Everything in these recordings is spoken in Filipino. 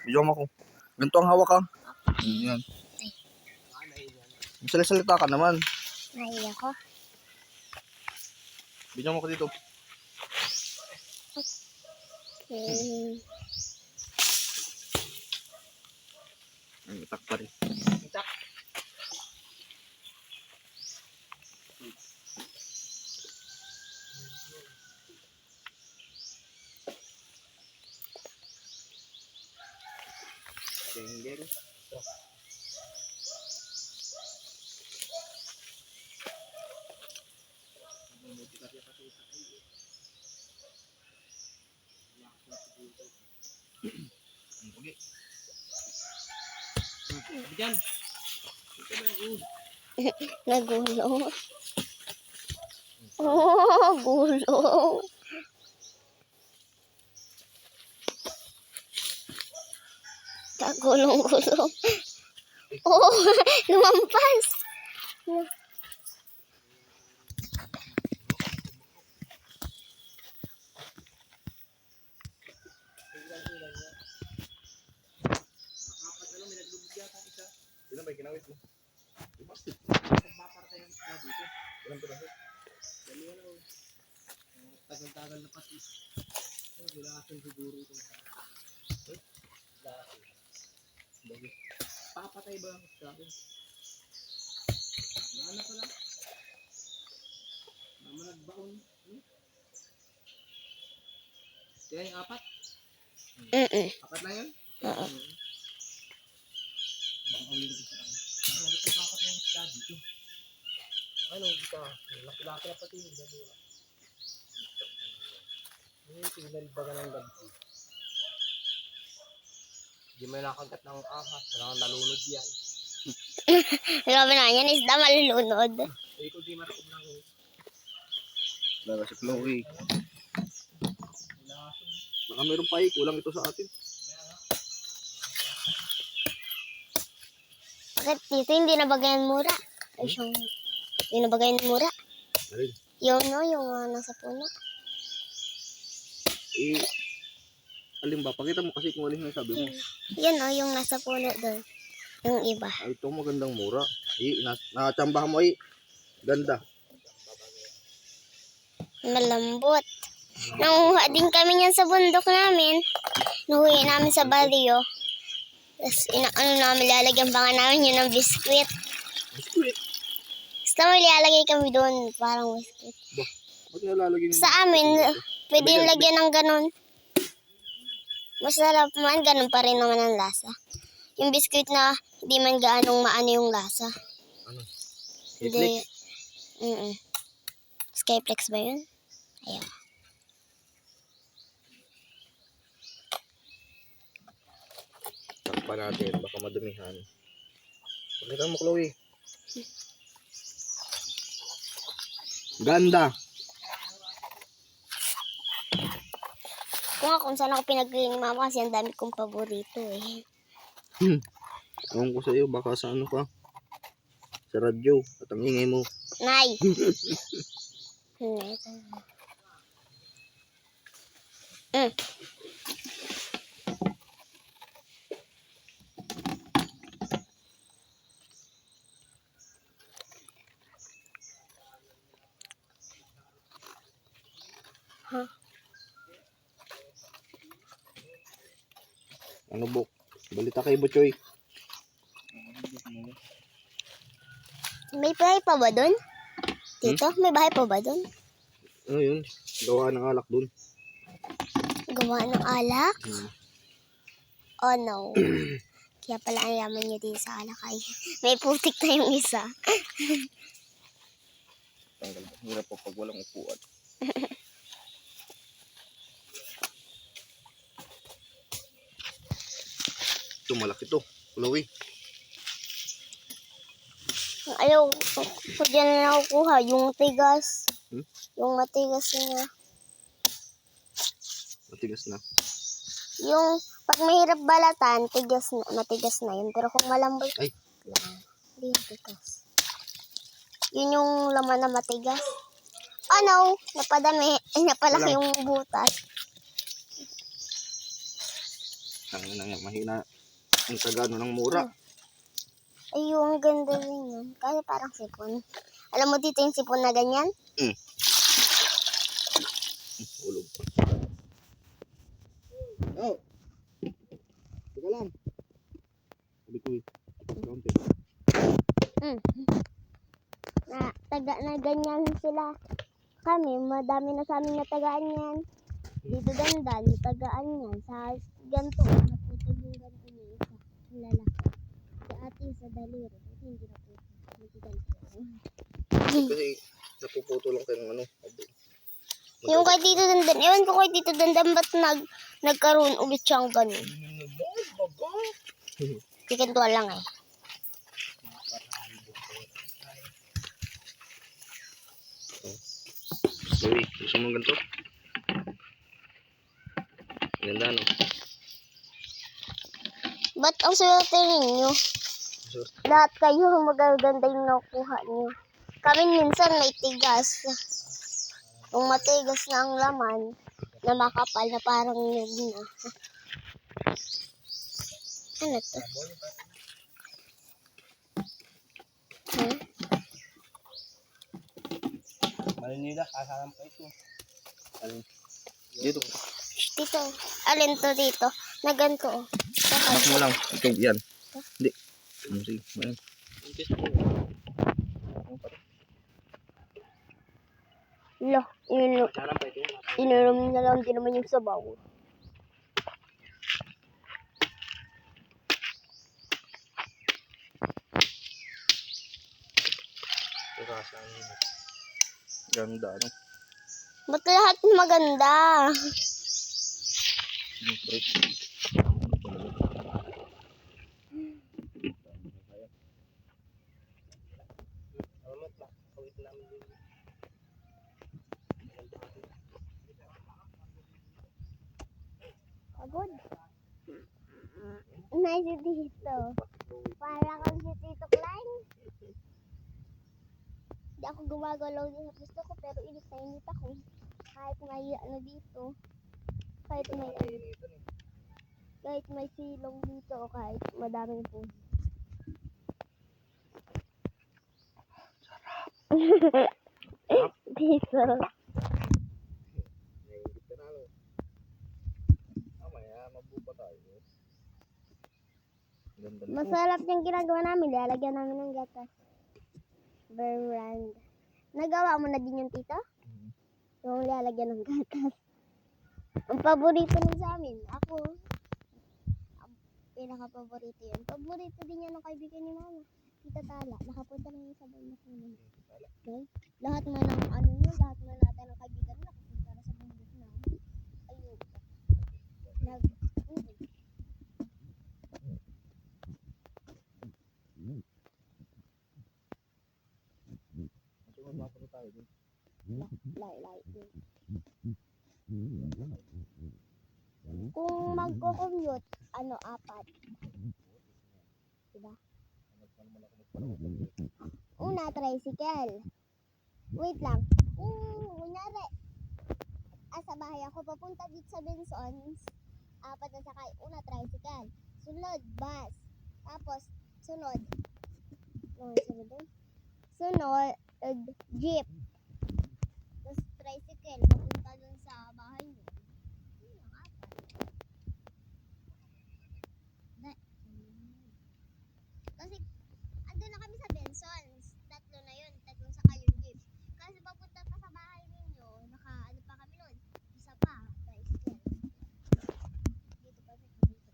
Video mo ako. Ganito ang hawak ka. Yan. Salita ka naman. Nahiya ko. Video mo ako dito. Okay. Ang itak pa rin. Itak. Single. Diyan. Nagulong. Oh, gulong. Kagulong-gulong. Oh, lumampas. Sino ba yung kinawit mo? Nagpapartay yung dito. Walang piraso. Dali ano. Tagal-tagal na pati. Gulasan siguro ito. Papatay ba ang sabi? Ano pala? Mama nagbaon. Kaya yung apat? Apat na yun? Oo. Baka ulit ito sa kanya. Ano ito apat na yung isda dito? Ano ito? Laki-laki na pati yung dalawa. Pinalibaga ng gabi. Hindi may nakagat ng ahas. Walang nalunod yan. Grabe na yan, isda malulunod. Eh, kung di matakot ng Wala si Chloe. lason. Baka meron pa kulang ito sa atin. Bakit dito hindi na bagayan mura? Ay, siyang, hindi na bagayan mura. Alin? Yung nasa puno. Eh, alin ba? Pakita mo kasi kung alin yung sabi mo. Yun yung nasa puno doon. Yung iba. Ay, ito magandang mura. Eh, nakatsambahan mo eh. Ganda. Malambot. Nanguha din kami niyan sa bundok namin. Nahuwi namin sa baryo. Tapos namin, lalagyan pa nga namin yun ng biskwit. Biskuit. Basta may lalagay kami doon, parang biskwit. Ba't nilalagay Sa amin, pwede yung lagyan ng ganun. Masarap man, ganun pa rin naman ang lasa. Yung biskwit na hindi man gaanong maano yung lasa. Ano? Hindi. Skyflex ba yun? Ayaw. Takpan natin, baka madumihan. Pakita mo, Chloe. Ganda. Kung saan ako pinagpili ni mama kasi ang dami kong paborito eh. Ewan ko sa iyo, baka sa ano ka? Sa radyo, at ang ingay mo. Nay! Huh? Ano bok? Balita kay Butchoy. May bahay pa ba doon? Tito, may bahay pa ba doon? Ano yun? Gawa ng alak dun. Gawa ng alak? Hmm. Oh no. Kaya pala ang yaman niyo din sa alak ay may putik na yung isa. Tanggal ba? Hirap po pag walang upuan. Ito, malaki to. Chloe. Ayaw ko dyan na nakukuha. Yung tigas. Yung matigas na. Matigas na. Yung pag mahirap balatan, matigas na yun. Pero kung malambot, Ay. hindi yung tigas. Yun yung laman na matigas. Oh no, napadami. Napalaki yung butas. Tangin na yan, mahina ang tagano ng mura. Ayun, ang ganda rin yun. Kasi parang sipon. Alam mo dito yung sipon na ganyan? Ulog pa. Oh! Teka lang. Sabi ko kaunti. Na ganyan sila. Kami, madami na sa amin natagaan yan. Dito dandan, tagaan yan. Sa ganto, naputol yung ganto niya isa. Ang lalaki. Si ate sa daliri. Ito hindi naputol. Hindi ganto. Kasi napuputol lang tayo ng ano. Yung kay Tito Dandan, ewan ko kay Tito Dandan ba't nagkaroon ulit siyang ganun. Kikantuan lang eh. Uy, gusto mo ganito? Ganda, no? Ba't ang swerte ninyo? Lahat kayo magaganda yung nakuha niyo. Kami minsan may tigas. Kung matigas na ang laman, na makapal na parang yun na. Ano to? Malinida, kasalang pa ito. Dito. Dito. Alin to dito? Na ganito. Oh. Anak mo lang. Ito, yan. Hindi. Sige, mayan. Lo, Kasalang pa ito. ininom na lang din naman yung sabaw. Ganda, no? Ba't lahat maganda? Pagod. Nice dito. Para kang si Tito Klein. Hindi ako gumagalaw din sa gusto ko pero init na init ako. Kahit may ano dito. Kahit may silong dito o kahit madaming po. Dito. Ganda, no? Masarap yung ginagawa namin. Lalagyan namin ng gatas. Brand. Nagawa mo na din yung tito? Yung lalagyan ng gatas. Ang paborito nun sa amin. Ako. Ang pinaka-paborito yun. Paborito din yan ng kaibigan ni mama. Tita Tala. Nakapunta na yun sa bundok namin. Okay? Lahat man ng ano nyo, lahat man natin ng kaibigan nyo, nakapunta na sa bundok namin. Ayun. Lai. Kung magko-commute, apat. Diba? Una, tricycle. Wait lang. Kunyari, sa bahay ako, papunta dito sa Bensons, apat na sakay. Una, tricycle. Sunod, bus. Tapos, sunod, jeep. Tapos, tricycle. Papunta dun sa bahay niyo. Yun ang apat. Kasi, andun na kami sa Bensons. Tatlo na yun. Tatlong sakay yung jeep. Kasi papunta pa sa bahay ninyo, ano pa kami nun? Isa pa, tricycle. Dito pa sa dito.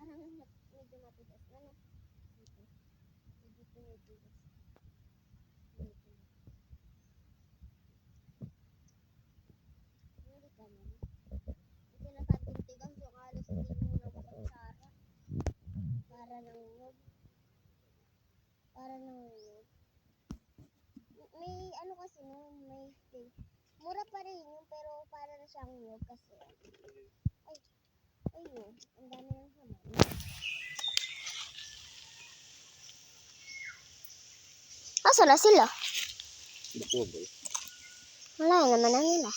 Parang medyo matigas na, no? Dito matigas. Hindi ka naman. Kasi nasabing tigas yung halos hindi mo na makagsara. Para nangungog. May ano kasi nun, mura pa rin yun pero para na siyang nyug kasi. Ay, ayun. Ang dami ng hamon. Asa na sila? Bako ba? Wala naman na nila.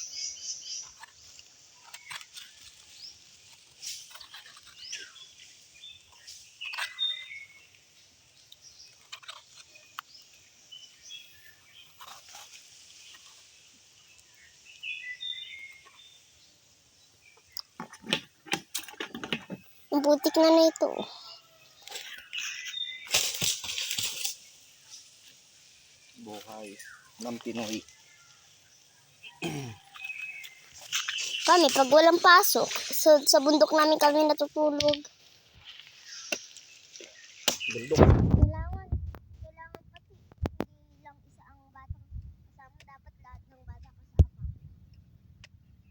Ang putik na nito. Buhay ng Pinoy. Kami, pag walang pasok, sa bundok namin kami natutulog. Bundok. Kailangan pati, hindi lang isa ang batang kasama, dapat lahat ng bata kasama.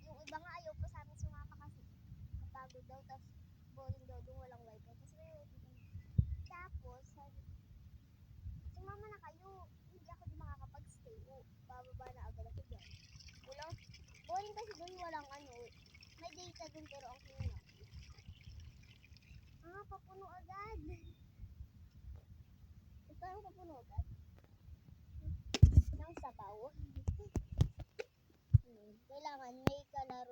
Yung iba nga ayaw pa sa amin sumama kasi kapagod daw, tapos boring daw doon walang wifi. Kasi may wifi kami. Tapos, sabi, sumama na kayo, hindi ako di makakapag-stay. O, bababa na agad ako dyan. Walang, boring kasi doon walang ano, may data doon pero ang kinuha. Papuno agad. Ito ang papuno agad. Ng sabaw. Kailangan may kalaro